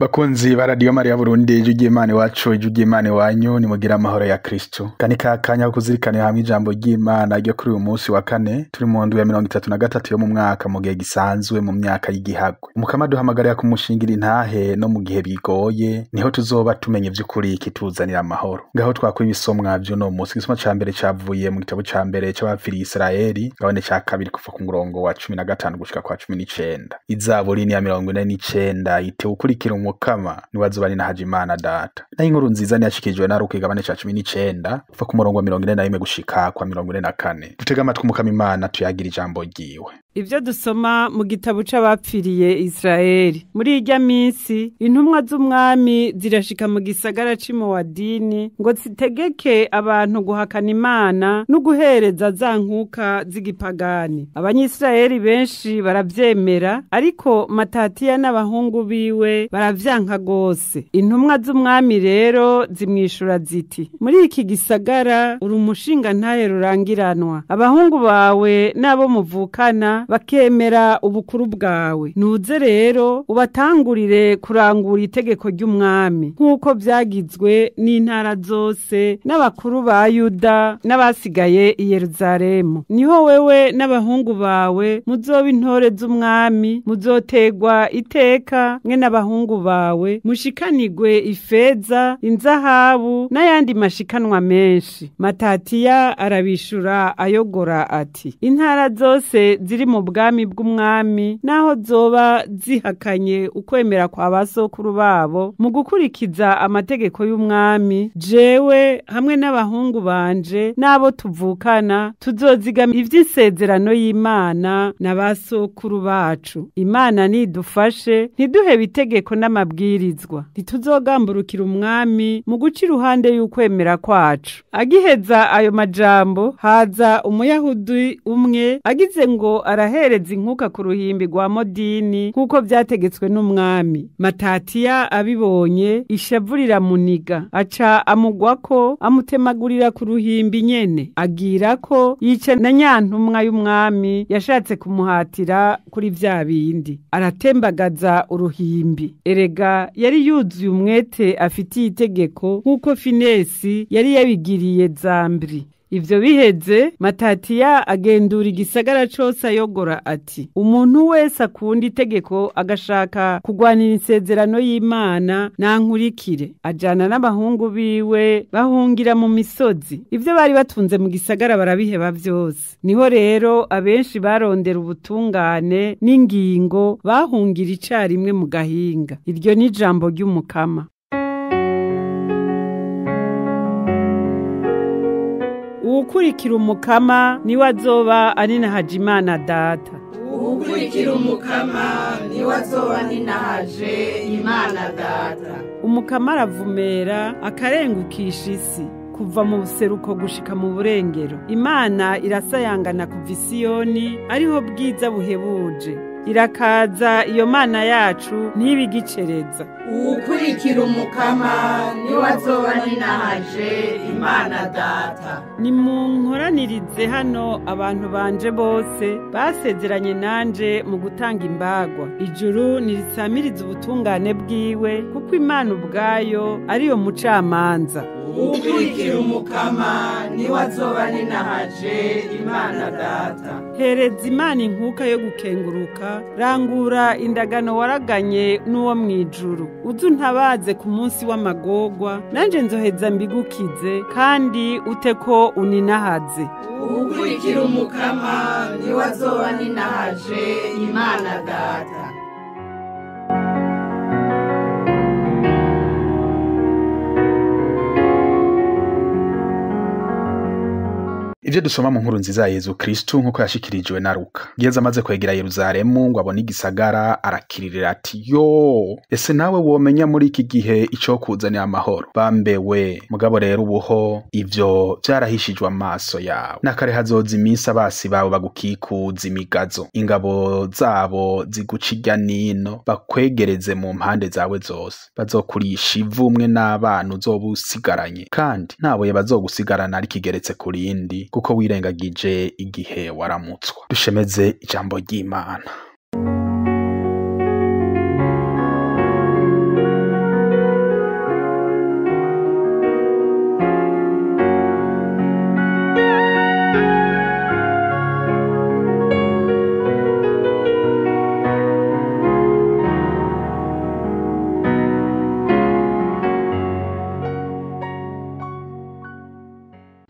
Bakunzi ba Radio Maria Burundi, ijwi ry'Imana iwacu, ijwi ry'Imana iwanyu, nimugira amahoro ya Kristo. Kani kakanya ko kuzirikana hamwe ijambo ry'Imana ryo kuri uyu munsi wa kane, turi mu ndwi ya 33 yo mu mwaka mu gihe gisanzwe mu myaka y'igihagwe. Umukama duhamagarira kumushingira intahe no mu gihe bigoye, niho tuzoba tumenye vy'ukuri kituzanira amahoro. Ngaho twakora ibisomwa vy'uno munsi, igisomwa ca mbere cavuye mu gitabo ca mbere c'abafiri Israeli, gabane ca kabiri kuva ku murongo wa 15 gushika kwa 19. Izaburi ni ya 49 itewe ukurikira Umukama niwazuba na Hajimana data. Na inkuru nziza yashikijwe na Luka igabane ca 19 kuva ku murongo wa 41 gushika kwa 44. Dutega amatwi Umukama Imana tuyagira ijambo ryiwe. Ivyo dusoma mu gitabo c'abapfiriye Israeli. Muri irya minsi intumwa z'umwami zirashika mu gisagara c'Imowadini ngo zitegeke abantu guhakana Imana no guhereza za nkuka z'igipagani. Abanyisraeli benshi baravyemera, ariko Matatiya n'abahungu biwe baravyanka gose. Intumwa z'umwami rero zimwishura ziti: muri iki gisagara uri umushinga ntahe rurangiranwa. Abahungu bawe nabo muvukana bakemera ubukuru bwawe. Nuze rero ubatangurire kurangura itegeko ry'umwami nk'uko vyagizwe n'intara zose n'abakuru ba Yuda n'abasigaye i Yerusalemu. Niho wewe n'abahungu bawe muzoba intore z'umwami, muzotegwa iteka mwe n'abahungu bawe, mushikanirwe ifeza, inzahabu n'ayandi mashikanwa menshi. Matatiya arabishura ayogora ati: intara zose ziri mu bwami bw'umwami naho zoba zihakanye ukwemera kwa basokuru babo mu gukurikiza amategeko y'umwami, jewe hamwe n'abahungu banje n'abo tuvukana tuzozigama ivy'isezerano y'Imana na basokuru bacu. Imana nidufashe ntiduhebe itegeko n'amabwirizwa, ntituzogamburukira umwami mu guca iruhande y'ukwemera kwacu. Agiheza ayo majambo, haza Umuyahudi umwe agize ngo arahereza inkuka ku ruhimbi rwa Modini nk'uko vyategetswe n'umwami. Matatiya abibonye ishavu riramuniga, aca amugwako amutemagurira ku ruhimbi nyene, agira ko yica na nyantumwa y'umwami yashatse kumuhatira kuri vya bindi. Aratembagaza uruhimbi. Erega yari yuzuye umwete afitiye itegeko nk'uko Finesi yari yabigiriye Zambri. Ivyo biheze, Matatiya agendura igisagara cose ayogora ati: umuntu wese akunda itegeko agashaka kugwanira isezerano y'Imana nankurikire. Ajana n'abahungu biwe bahungira mu misozi. Ivyo bari batunze mu gisagara barabiheba vyose. Niho rero abenshi barondera ubutungane n'ingingo bahungira icarimwe mu gahinga. Iryo ni ijambo ry'Umukama. Uwukurikira Umukama niwe azoba ari na Hajimana data. Uwukurikira Umukama niwe azoba ari na Hajimana data. Umukama aravumera akarengukisha isi kuva mu buseruko gushika mu burengero. Imana irasayangana kuva Siyoni, ariho bwiza buhebuje. Irakaza iyo Mana yacu ntibigicereza. Uwukurikira Umukama niwe azoba ari na Hajimana data. Nimunkoranirize hano abantu banje bose basezeranye nanje mu gutanga imbagwa. Ijuru nirisamiriza ubutungane bwiwe, kuko Imana ubwayo ariyo mucamanza. Uwukurikira Umukama niwe azoba ari na Hajimana data. Hereza Imana inkuka yo gukenguruka, rangura indagano waraganye n'uwo mwijuru. Uzuntabaze ku munsi w'amagorwa, nanje nzoheza mbigukize kandi uteko uninahaze. Uwukurikira Umukama niwe azoba ari na Hajimana data. Ivyo dusoma mu nkuru nziza ya Yezu Kristo nkuko yashikirijwe na Luka. Yezu amaze kwegera Yerusalemu ngo abone igisagara, arakiririra ati: yo, ese nawe womenya muri iki gihe ico kuzanira amahoro? Bambewe mugabo rero ubuho ivyo vyarahishijwe amaso yawe. Nakare hazoza iminsi abasi bawe bagukikuza imigazo, ingabo zabo ziguca irya nino, bakwegereze mu mpande zawe zose. Bazokurisha ivumwe n'abana uzoba usigaranye, kandi ntabuye bazogusigarana ari kigeretse ku rindi, kuko wirengagije igihe waramutswa. Dushemeze ijambo ry'Imana.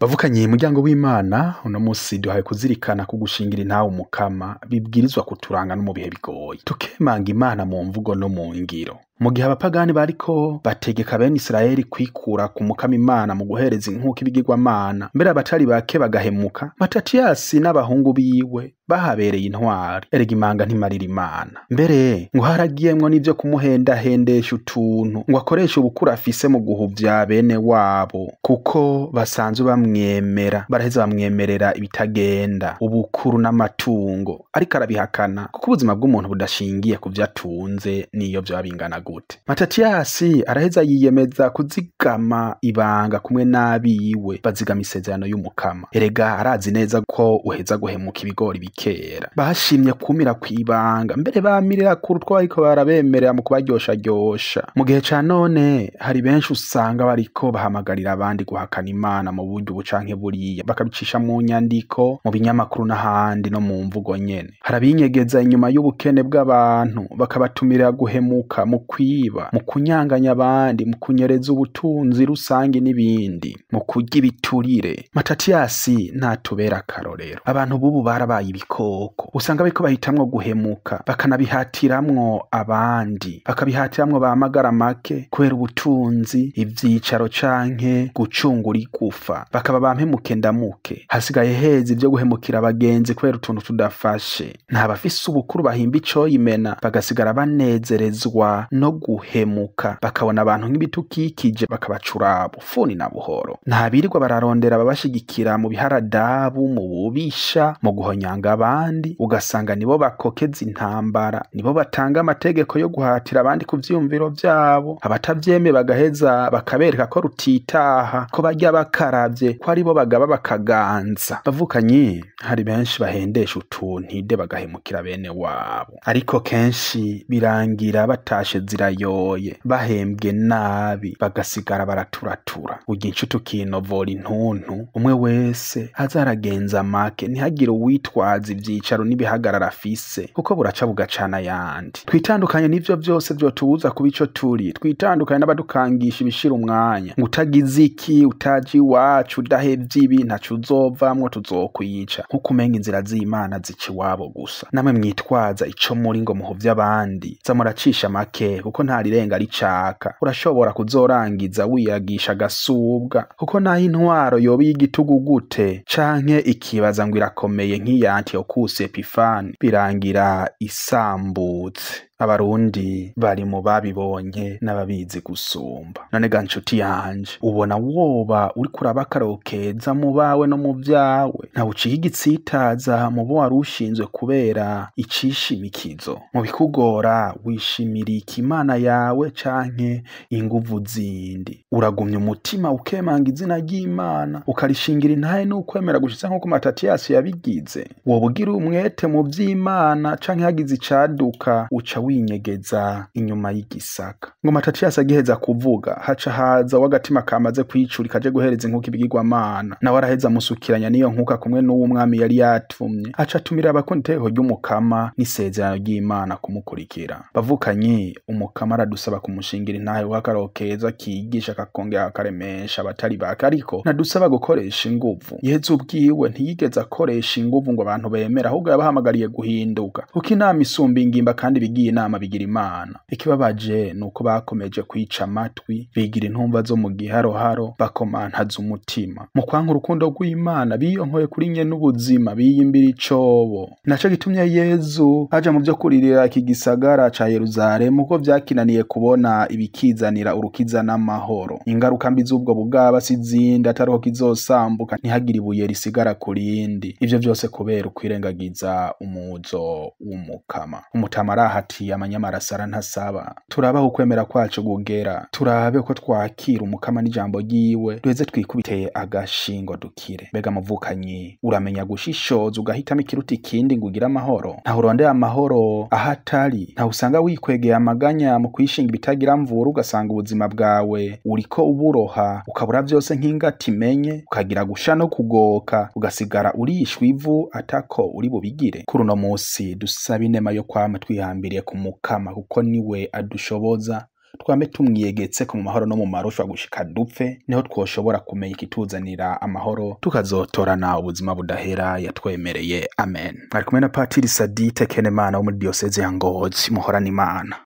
Bavukanye umuryango w'Imana, uno musi duhaye kuzirikana ku gushingira intahe umukama bibwirizwa kuturanga no mu bihe bigoye, tukemanga Imana mu mvugo no mu ngiro. Mu gihe abapagani bariko bategeka bene Isirayeli kwikura ku mukama Imana mu guhereza inkuka ibigirwamana, mbere abatari bake bagahemuka, Matatiyasi n'abahungu biwe bahabereye intwari. Erega imanga ntimarira Imana, mbere ngo haragiyemwo n'ivyo kumuhendahendesha utuntu ngo akoreshe ubukuru afise mu guhuvya bene wabo, kuko basanzwe bamwemera, baraheza bamwemerera ibitagenda, ubukuru n'amatungo, ariko arabihakana kuko ubuzima bw'umuntu budashingiye ku vyo atunze n'iyo vyoba bingana gute. Matatiyasi araheza yiyemeza kuzigama ibanga kumwe n'abiwe, bazigama isezerano y'umukama. Erega arazi neza ko uheza guhemuka ibigori bikera. Bashimye kumira kw'ibanga, mbere bamirira kurutwa bariko barabemerera mu kubaryoshya. Mu gihe ca none hari benshi usanga bariko bahamagarira abandi guhakana Imana mu buryo bucanke buriya, bakabicisha mu nyandiko, mu binyamakuru n'ahandi no mu mvugo nyene. Harabinyegeza inyuma y'ubukene bw'abantu, bakabatumira guhemuka, mu kwiba, mu kunyanganya abandi, mu kunyereza ubutunzi rusange n'ibindi, mu kurya ibiturire. Matatiyasi ntatubera akarorero. Abantu bubu barabaye ibikoko, usanga bariko bahitamwo guhemuka, bakanabihatiramwo abandi, bakabihatiramwo bamagara make kubera ubutunzi, ivyicaro canke gucungura igufa, bakaba bampemuke ndamuke. Hasigaye heza ivyo guhemukira abagenzi kubera utuntu tudafashe. Nta bafise ubukuru bahimba icoyimena, bagasigara banezerezwa no guhemuka, bakabona abantu nk'ibitukikije bakabacura bufuni na buhoro. Nta birirwa bararondera ababashigikira mu biharadabu, mu bubisha, mu guhonyanga abandi, ugasanga nibo bakokeza intambara, nibo batanga amategeko yo guhatira abandi ku vyiyumviro vyabo, abatavyemeye bagaheza bakabereka ko rutitaha, ko barya bakaravye, ko aribo bagaba bakaganza. Bavukanye hari benshi bahendesha utuntide bagahemukira bene wabo, ariko kenshi birangira batashe zirayoye, bahembwe nabi, bagasigara baraturatura. Urya inshuti ukinovora intuntu, umwe wese azaragenza make, ntihagire uwitwaza ivyicaro n'ibihagarara afise, kuko buraca bugacana yandi. Twitandukanye n'ivyo vyose vyotubuza kuba ico turi, twitandukanye n'abadukangisha ibishira umwanya, ngo utagize iki, utaje iwacu, udahevye ibi ntaco uzovamwo, tuzokwica. Nkuko umenga inzira z'Imana zica iwabo gusa. Namwe mwitwaza ico muri ngo muhovye abandi, za muracisha make, kuko nta rirenga ricaka. Urashobora kuzorangiza wiyagisha agasubwa, kuko naho intwaro yoba y'igitugu gute canke ikibaza ngo irakomeye nk'iya Antiyokusi Epifani, birangira isambutse. Abarundi bari mu babibonye n'ababizi gusumba. None ga nshuti yanje, ubona woba uriko urabakarokeza mu bawe no mu vyawe, nta uciye igitsitaza mu bo wari ushinzwe kubera icishimikizo. Mu bikugora wishimira Imana yawe canke inguvu zindi. Uragumya umutima ukemanga izina ry'Imana, ukarishingira intahe n'ukwemera gushitsa nk'uko Matatiyasi yabigize. Woba ugira umwete mu vy'Imana canke hagize icaduka uca winyegeza inyuma y'igisaka. Ngo Matatiyasi agiheza kuvuga, haca haza w'agatima kamaze kwicura kaje guhereza inkuka ibigirwamana, nawe araheza amusukiranya n'iyo nkuka kumwe n'uwo umwami yari yatumye, aca atumira abakunda itegeko ry'umukama n'isezerano ry'Imana kumukurikira. Bavukanye umukama aradusaba kumushingira intahe w'akarokeza, kigisha kakongera akaremesha abatari bake, ariko nadusaba gukoresha inguvu. Yezu ubwiwe ntiyigeze akoresha inguvu ngo abantu bemera, ahubwo yabahamagariye guhinduka, kuko inama isumba ingimba kandi bigiye inama bigira Imana. Ikibabaje nuko bakomeje kwica amatwi, bigira intumva zo mu giharoharo, bakomantaza umutima. Mu kwanka urukundo rw'Imana biyonkoye kuri nye n'ubuzima, biyimbira icobo. Naco gitumye Yezu aja mu vyo kuririra iki gisagara ca Yeruzalemu, ko vyakinaniye kubona ibikizanira urukiza n'amahoro. Ingaruka mbi z'ubwo bugaba sizindi atariho kizosambuka, ntihagire ibuye risigara kurindi. Ivyo vyose kubera ukwirengagiza umuzo w'umukama. Umutama arahatiye amanyamarasara ntasaba. Turabaho ukwemera kwacu gugera, turabe ko twakira umukama n'ijambo ryiwe, duheze twikubite agashingo dukire. Mbega muvukanye, uramenya gushishoza ugahitamo ikiruta ikindi ngo ugire amahoro? Ntaho urondera amahoro ahatari, ntaho usanga wikwegeye amaganya mu kwishinga ibitagira mvura, ugasanga ubuzima bwawe uriko uburoha, ukabura vyose nk'ingati imenye, ukagira gusha no kugoka, ugasigara urishwa ivu atako uri bubigire. Kuri uno musi dusaba inema yo kwama twihambiriye ku mukama, kuko niwe adushoboza, twame tumwiyegetse ko mu mahoro no mu marusha gushika dupfe, niho twoshobora kumenya ikituzanira amahoro tukazotorana ubuzima budahera yatwemereye. Amen. Mwari kumwe na Patiri Sadite Kenemana wo muri Diocese ya Ngozi. Muhorana Imana.